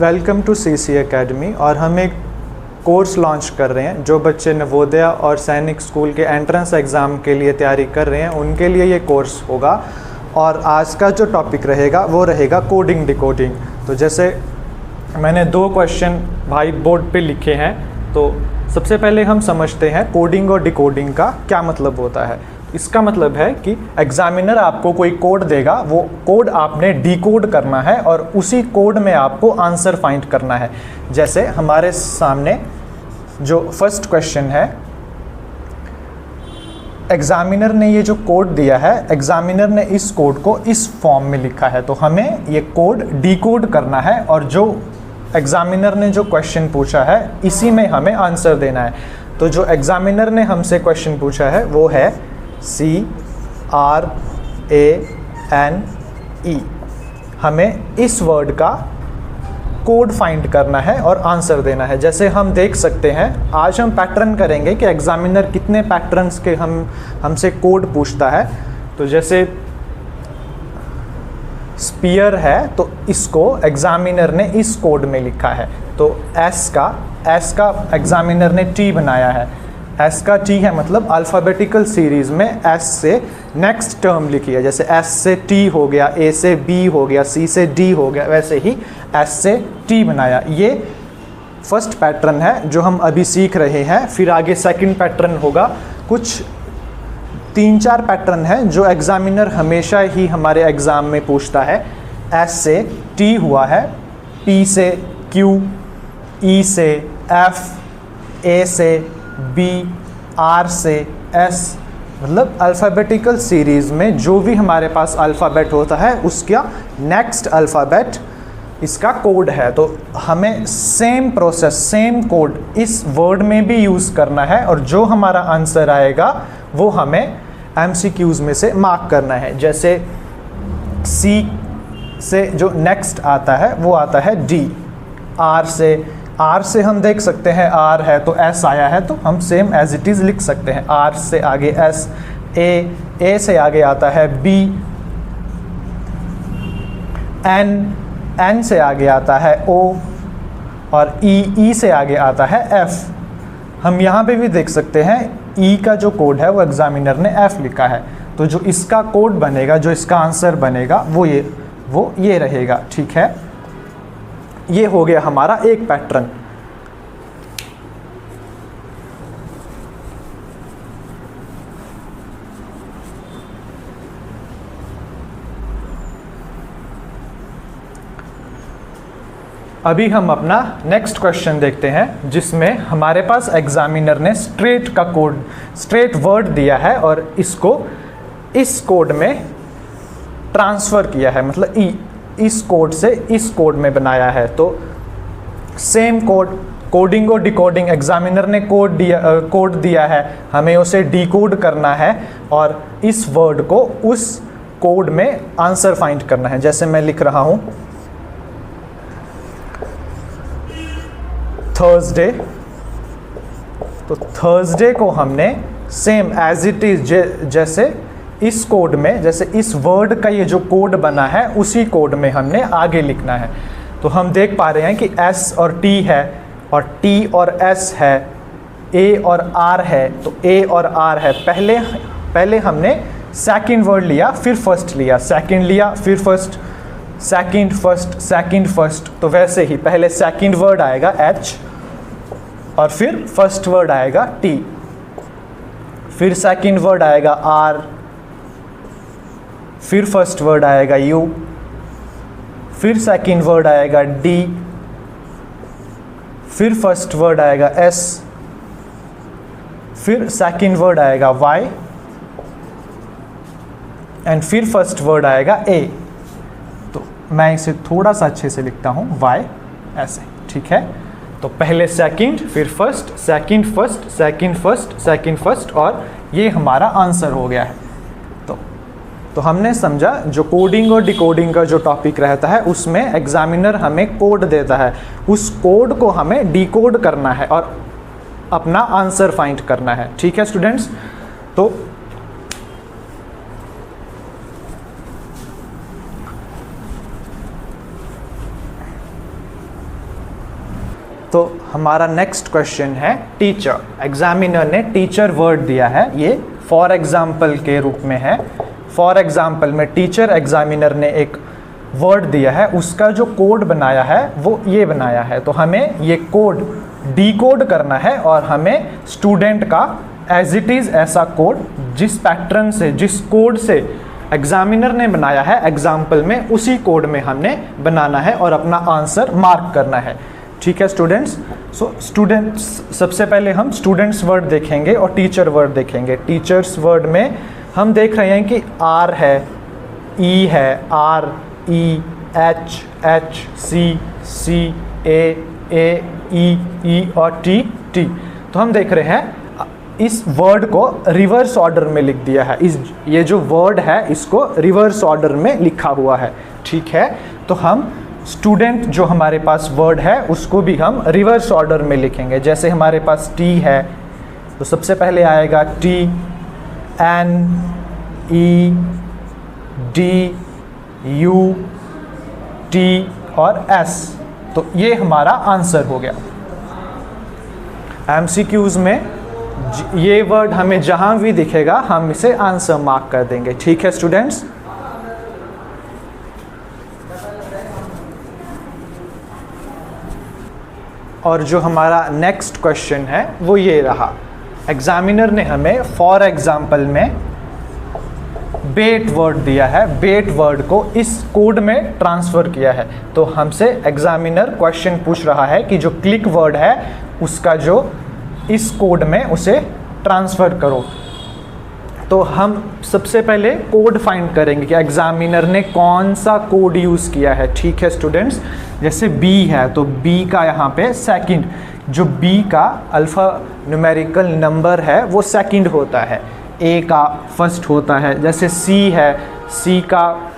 Welcome to CC academy. और हम एक कोर्स लॉन्च कर रहे हैं जो बच्चे नवोदय और सैनिक स्कूल के एंट्रेंस एग्ज़ाम के लिए तैयारी कर रहे हैं उनके लिए ये कोर्स होगा। और आज का जो टॉपिक रहेगा वो रहेगा कोडिंग डिकोडिंग। तो जैसे मैंने 2 क्वेश्चन वाइट बोर्ड पे लिखे हैं, तो सबसे पहले हम समझते हैं कोडिंग और डिकोडिंग का क्या मतलब होता है। इसका मतलब है कि एग्जामिनर आपको कोई कोड देगा, वो कोड आपने डिकोड करना है और उसी कोड में आपको आंसर फाइंड करना है। जैसे हमारे सामने जो फर्स्ट क्वेश्चन है, एग्जामिनर ने ये जो कोड दिया है, एग्जामिनर ने इस कोड को इस फॉर्म में लिखा है, तो हमें ये कोड डिकोड करना है और जो एग्जामिनर ने जो क्वेश्चन पूछा है इसी में हमें आंसर देना है। तो जो एग्जामिनर ने हमसे क्वेश्चन पूछा है वो है CRANE। हमें इस वर्ड का कोड फाइंड करना है और आंसर देना है। जैसे हम देख सकते हैं, आज हम पैटर्न करेंगे कि एग्जामिनर कितने पैटर्न्स के हमसे कोड पूछता है। तो जैसे स्पीयर है तो इसको एग्जामिनर ने इस कोड में लिखा है। तो एस का एग्जामिनर ने T बनाया है। एस का T है मतलब अल्फ़ाबेटिकल सीरीज़ में एस से नेक्स्ट टर्म लिखी है। जैसे एस से T हो गया, A से B हो गया, C से D हो गया, वैसे ही एस से T बनाया। ये फर्स्ट पैटर्न है जो हम अभी सीख रहे हैं। फिर आगे सेकंड पैटर्न होगा। कुछ 3-4 पैटर्न है जो एग्जामिनर हमेशा ही हमारे एग्ज़ाम में पूछता है। S से T हुआ है, P से Q, E से F, A से B, R से S, मतलब अल्फ़ाबेटिकल सीरीज़ में जो भी हमारे पास अल्फ़ाबेट होता है उसका नेक्स्ट अल्फ़ाबेट इसका कोड है। तो हमें सेम प्रोसेस, सेम कोड इस वर्ड में भी यूज़ करना है और जो हमारा आंसर आएगा वो हमें MCQs में से मार्क करना है। जैसे C से जो नेक्स्ट आता है वो आता है D। R से हम देख सकते हैं R है तो S आया है, तो हम सेम एज इट इज़ लिख सकते हैं। R से आगे S, A से आगे आता है B, N से आगे आता है O और E से आगे आता है F। हम यहाँ पे भी देख सकते हैं E का जो कोड है वो एग्जामिनर ने F लिखा है। तो जो इसका कोड बनेगा, जो इसका आंसर बनेगा वो ये रहेगा। ठीक है, ये हो गया हमारा एक पैटर्न। अभी हम अपना नेक्स्ट क्वेश्चन देखते हैं जिसमें हमारे पास एग्जामिनर ने स्ट्रेट वर्ड दिया है और इसको इस कोड में ट्रांसफ़र किया है, मतलब इस कोड से इस कोड में बनाया है। तो सेम कोडिंग और डिकोडिंग, एग्जामिनर ने कोड दिया है, हमें उसे डिकोड करना है और इस वर्ड को उस कोड में आंसर फाइंड करना है। जैसे मैं लिख रहा हूँ थर्सडे, तो थर्सडे को हमने सेम एज इट इज़ जैसे इस कोड में, जैसे इस वर्ड का ये जो कोड बना है उसी कोड में हमने आगे लिखना है। तो हम देख पा रहे हैं कि S और T है और T और S है, A और R है। तो A और R है, पहले हमने सेकंड वर्ड लिया फिर फर्स्ट लिया, सेकंड लिया फिर first, second first, second first. तो वैसे ही पहले सेकंड वर्ड आएगा H और फिर फर्स्ट वर्ड आएगा T, फिर सेकंड वर्ड आएगा R, फिर फर्स्ट वर्ड आएगा U, फिर सेकंड वर्ड आएगा D, फिर फर्स्ट वर्ड आएगा S, फिर सेकंड वर्ड आएगा Y एंड फिर फर्स्ट वर्ड आएगा A। तो मैं इसे थोड़ा सा अच्छे से लिखता हूँ Y ऐसे, ठीक है। तो पहले सेकंड, फिर first, second first, second first, second first, और ये हमारा आंसर हो गया है। तो हमने समझा जो कोडिंग और डिकोडिंग का जो टॉपिक रहता है उसमें एग्जामिनर हमें कोड देता है, उस कोड को हमें डिकोड करना है और अपना आंसर फाइंड करना है। ठीक है स्टूडेंट्स, तो तो हमारा नेक्स्ट क्वेश्चन है टीचर। एग्जामिनर ने टीचर वर्ड दिया है, ये फॉर एग्जाम्पल के रूप में है। फॉर एग्जाम्पल में टीचर एग्जामिनर ने एक वर्ड दिया है, उसका जो कोड बनाया है वो ये बनाया है। तो हमें ये कोड डीकोड करना है और हमें स्टूडेंट का एज इट इज़ ऐसा कोड जिस पैटर्न से, जिस कोड से एग्जामिनर ने बनाया है एग्जाम्पल में, उसी कोड में हमने बनाना है और अपना आंसर मार्क करना है। ठीक है स्टूडेंट्स। सो स्टूडेंट्स, सबसे पहले हम स्टूडेंट्स वर्ड देखेंगे और टीचर वर्ड देखेंगे। टीचर्स वर्ड में हम देख रहे हैं कि आर है, ई है, आर ई, एच एच, सी ए ई और टी। तो हम देख रहे हैं इस वर्ड को रिवर्स ऑर्डर में लिख दिया है। ये जो वर्ड है इसको रिवर्स ऑर्डर में लिखा हुआ है। ठीक है, तो हम स्टूडेंट जो हमारे पास वर्ड है उसको भी हम रिवर्स ऑर्डर में लिखेंगे। जैसे हमारे पास टी है तो सबसे पहले आएगा T, N, E, D, U, T और एस। तो ये हमारा आंसर हो गया। एमसीक्यूज में ये वर्ड हमें जहां भी दिखेगा हम इसे आंसर मार्क कर देंगे। ठीक है स्टूडेंट्स। और जो हमारा नेक्स्ट क्वेश्चन है वो ये रहा। एग्जामिनर ने हमें फॉर एग्जाम्पल में बेट वर्ड दिया है, बेट वर्ड को इस कोड में ट्रांसफ़र किया है। तो हमसे एग्जामिनर क्वेश्चन पूछ रहा है कि जो क्लिक वर्ड है उसका जो इस कोड में उसे ट्रांसफ़र करो। तो हम सबसे पहले कोड फाइंड करेंगे कि एग्जामिनर ने कौन सा कोड यूज़ किया है। ठीक है स्टूडेंट्स। जैसे बी है तो बी का यहाँ पे सेकंड, जो बी का अल्फ़ा न्यूमेरिकल नंबर है वो सेकंड होता है, ए का फर्स्ट होता है। जैसे सी है, सी का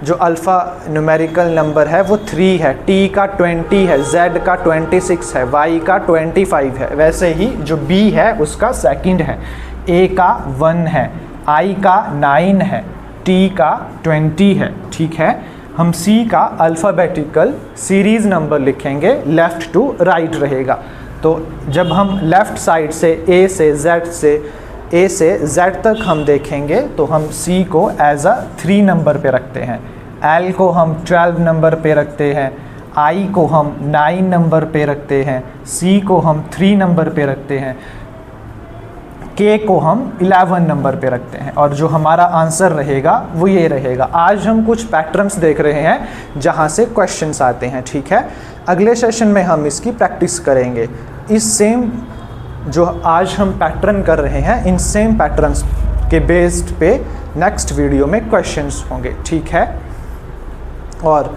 जो अल्फ़ा न्यूमेरिकल नंबर है वो 3 है, टी का 20 है, जेड का 26 है, वाई का 25 है। वैसे ही जो बी है उसका सेकंड है, ए का 1 है, आई का 9 है, टी का 20 है। ठीक है, हम सी का अल्फ़ाबेटिकल सीरीज़ नंबर लिखेंगे, लेफ़्ट टू राइट रहेगा। तो जब हम लेफ़्ट साइड से ए से जेड तक हम देखेंगे तो हम सी को एज अ 3 नंबर पे रखते हैं, एल को हम 12 नंबर पे रखते हैं, आई को हम 9 नंबर पे रखते हैं, सी को हम 3 नंबर पे रखते हैं, के को हम 11 नंबर पे रखते हैं। और जो हमारा आंसर रहेगा वो ये रहेगा। आज हम कुछ पैटर्न्स देख रहे हैं जहाँ से क्वेश्चंस आते हैं। ठीक है, अगले सेशन में हम इसकी प्रैक्टिस करेंगे। इस सेम जो आज हम पैटर्न कर रहे हैं, इन सेम पैटर्न्स के बेस्ड पे नेक्स्ट वीडियो में क्वेश्चंस होंगे। ठीक है, और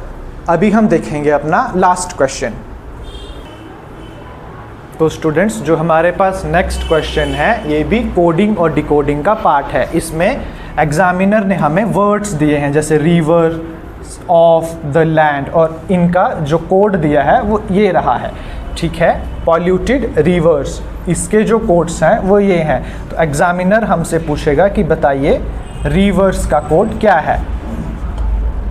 अभी हम देखेंगे अपना लास्ट क्वेश्चन। तो स्टूडेंट्स, जो हमारे पास नेक्स्ट क्वेश्चन है ये भी कोडिंग और डिकोडिंग का पार्ट है। इसमें एग्जामिनर ने हमें वर्ड्स दिए हैं जैसे रिवर, ऑफ, द लैंड, और इनका जो कोड दिया है वो ये रहा है। ठीक है, पॉल्यूटेड रिवर्स, इसके जो कोड्स हैं वो ये हैं। तो एग्जामिनर हमसे पूछेगा कि बताइए रिवर्स का कोड क्या है।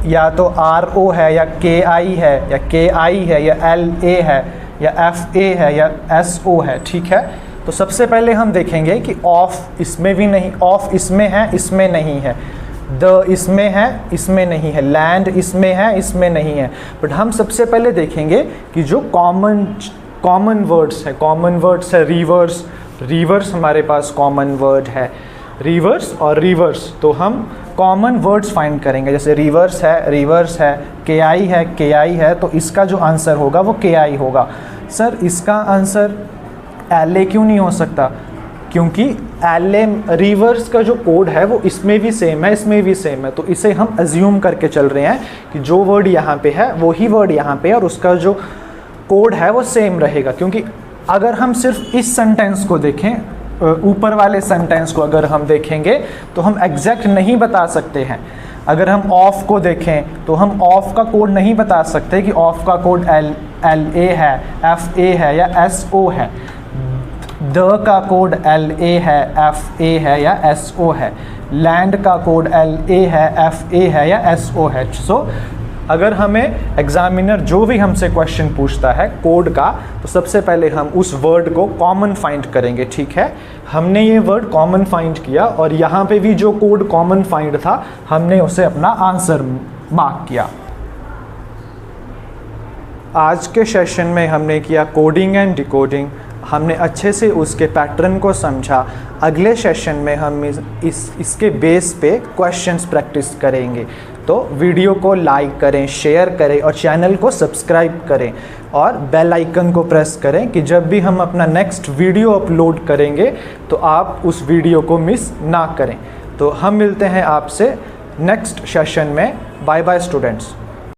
या तो RO है, या KI है, या KI है, या LA है, या FA है, या SO है। ठीक है, तो सबसे पहले हम देखेंगे कि ऑफ इसमें भी नहीं, ऑफ इसमें है, इसमें नहीं है, द इसमें है, इसमें नहीं है, लैंड इसमें है, इसमें नहीं है। बट हम सबसे पहले देखेंगे कि जो कॉमन वर्ड्स है रिवर्स, रिवर्स हमारे पास कॉमन वर्ड है, रिवर्स और रिवर्स। तो हम कॉमन वर्ड्स फाइंड करेंगे। जैसे रिवर्स है, KI है, तो इसका जो आंसर होगा वो KI होगा। सर इसका आंसर LA क्यों नहीं हो सकता? क्योंकि LA रिवर्स का जो कोड है वो इसमें भी सेम है, इसमें भी सेम है। तो इसे हम अज्यूम करके चल रहे हैं कि जो वर्ड यहाँ पे है वही वर्ड यहाँ पे है और उसका जो कोड है वो सेम रहेगा। क्योंकि अगर हम सिर्फ इस सेंटेंस को देखें, ऊपर वाले सेंटेंस को अगर हम देखेंगे तो हम एग्जैक्ट नहीं बता सकते हैं। अगर हम ऑफ को देखें तो हम ऑफ का कोड नहीं बता सकते कि ऑफ का कोड LA है, FA है या SO है। द का कोड LA है, FA है या SO है। लैंड का कोड LA है, FA है या SO है। सो अगर हमें एग्जामिनर जो भी हमसे क्वेश्चन पूछता है कोड का, तो सबसे पहले हम उस वर्ड को कॉमन फाइंड करेंगे, ठीक है। हमने ये वर्ड कॉमन फाइंड किया और यहाँ पे भी जो कोड कॉमन फाइंड था हमने उसे अपना आंसर मार्क किया। आज के सेशन में हमने किया कोडिंग एंड डिकोडिंग, हमने अच्छे से उसके पैटर्न को समझा। अगले सेशन में हम इसके बेस पे क्वेश्चंस प्रैक्टिस करेंगे। तो वीडियो को लाइक करें, शेयर करें और चैनल को सब्सक्राइब करें और बेल आइकन को प्रेस करें कि जब भी हम अपना नेक्स्ट वीडियो अपलोड करेंगे तो आप उस वीडियो को मिस ना करें। तो हम मिलते हैं आपसे नेक्स्ट सेशन में। Bye bye students.